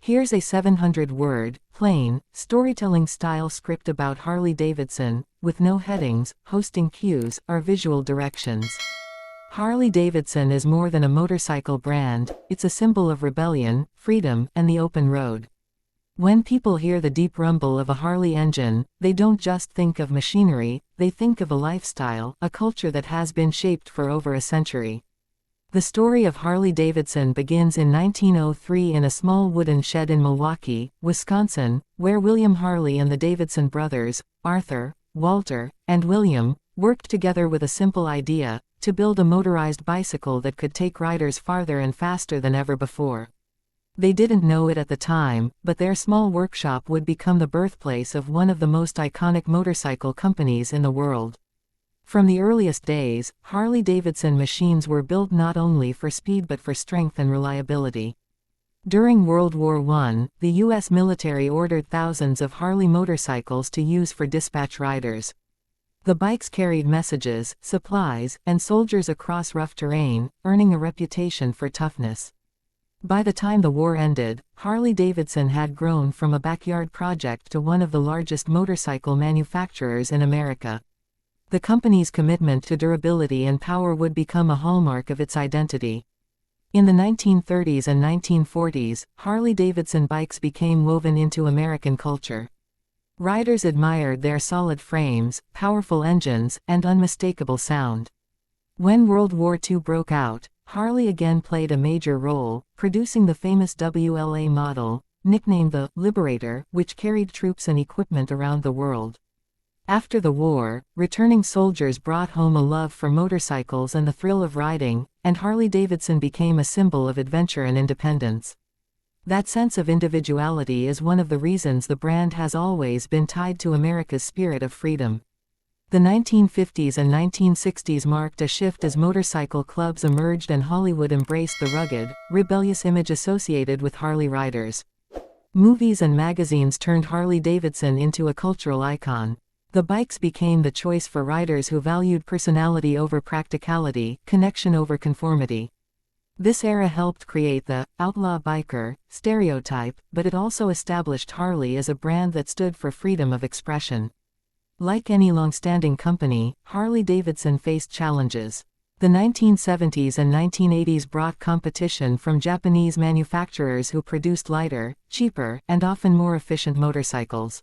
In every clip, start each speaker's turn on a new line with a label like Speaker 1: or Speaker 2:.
Speaker 1: Here's a 700-word, plain, storytelling-style script about Harley-Davidson, with no headings, hosting cues, or visual directions. Harley-Davidson is more than a motorcycle brand, it's a symbol of rebellion, freedom, and the open road. When people hear the deep rumble of a Harley engine, they don't just think of machinery, they think of a lifestyle, a culture that has been shaped for over a century. The story of Harley-Davidson begins in 1903 in a small wooden shed in Milwaukee, Wisconsin, where William Harley and the Davidson brothers, Arthur, Walter, and William, worked together with a simple idea: to build a motorized bicycle that could take riders farther and faster than ever before. They didn't know it at the time, but their small workshop would become the birthplace of one of the most iconic motorcycle companies in the world. From the earliest days, Harley-Davidson machines were built not only for speed but for strength and reliability. During World War I, the U.S. military ordered thousands of Harley motorcycles to use for dispatch riders. The bikes carried messages, supplies, and soldiers across rough terrain, earning a reputation for toughness. By the time the war ended, Harley-Davidson had grown from a backyard project to one of the largest motorcycle manufacturers in America. The company's commitment to durability and power would become a hallmark of its identity. In the 1930s and 1940s, Harley-Davidson bikes became woven into American culture. Riders admired their solid frames, powerful engines, and unmistakable sound. When World War II broke out, Harley again played a major role, producing the famous WLA model, nicknamed the Liberator, which carried troops and equipment around the world. After the war, returning soldiers brought home a love for motorcycles and the thrill of riding, and Harley-Davidson became a symbol of adventure and independence. That sense of individuality is one of the reasons the brand has always been tied to America's spirit of freedom. The 1950s and 1960s marked a shift as motorcycle clubs emerged and Hollywood embraced the rugged, rebellious image associated with Harley riders. Movies and magazines turned Harley-Davidson into a cultural icon. The bikes became the choice for riders who valued personality over practicality, connection over conformity. This era helped create the outlaw biker stereotype, but it also established Harley as a brand that stood for freedom of expression. Like any long-standing company, Harley-Davidson faced challenges. The 1970s and 1980s brought competition from Japanese manufacturers who produced lighter, cheaper, and often more efficient motorcycles.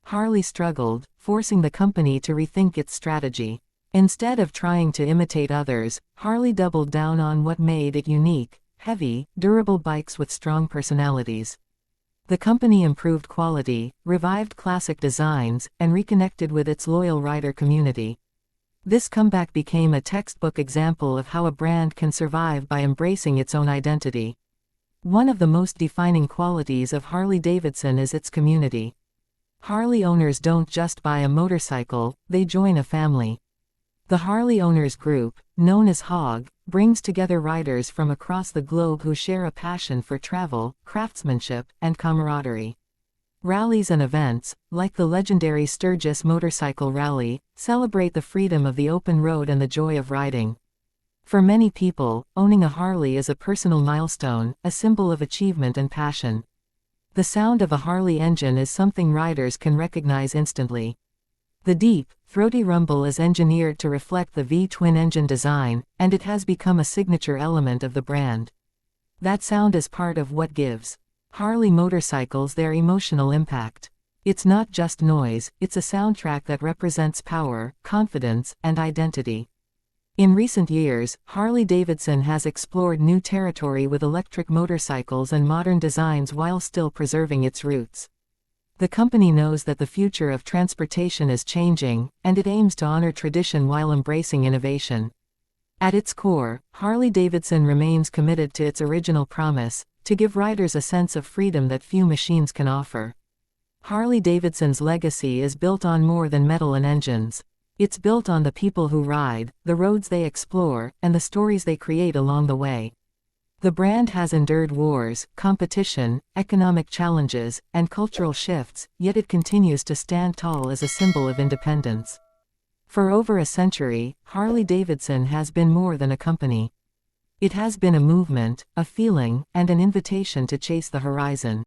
Speaker 1: Harley struggled, forcing the company to rethink its strategy. Instead of trying to imitate others, Harley doubled down on what made it unique: heavy, durable bikes with strong personalities. The company improved quality, revived classic designs, and reconnected with its loyal rider community. This comeback became a textbook example of how a brand can survive by embracing its own identity. One of the most defining qualities of Harley-Davidson is its community. Harley owners don't just buy a motorcycle, they join a family. The Harley Owners Group, known as HOG, brings together riders from across the globe who share a passion for travel, craftsmanship, and camaraderie. Rallies and events, like the legendary Sturgis Motorcycle Rally, celebrate the freedom of the open road and the joy of riding. For many people, owning a Harley is a personal milestone, a symbol of achievement and passion. The sound of a Harley engine is something riders can recognize instantly. The deep, throaty rumble is engineered to reflect the V-twin engine design, and it has become a signature element of the brand. That sound is part of what gives Harley motorcycles their emotional impact. It's not just noise, it's a soundtrack that represents power, confidence, and identity. In recent years, Harley-Davidson has explored new territory with electric motorcycles and modern designs while still preserving its roots. The company knows that the future of transportation is changing, and it aims to honor tradition while embracing innovation. At its core, Harley-Davidson remains committed to its original promise: to give riders a sense of freedom that few machines can offer. Harley-Davidson's legacy is built on more than metal and engines. It's built on the people who ride, the roads they explore, and the stories they create along the way. The brand has endured wars, competition, economic challenges, and cultural shifts, yet it continues to stand tall as a symbol of independence. For over a century, Harley-Davidson has been more than a company. It has been a movement, a feeling, and an invitation to chase the horizon.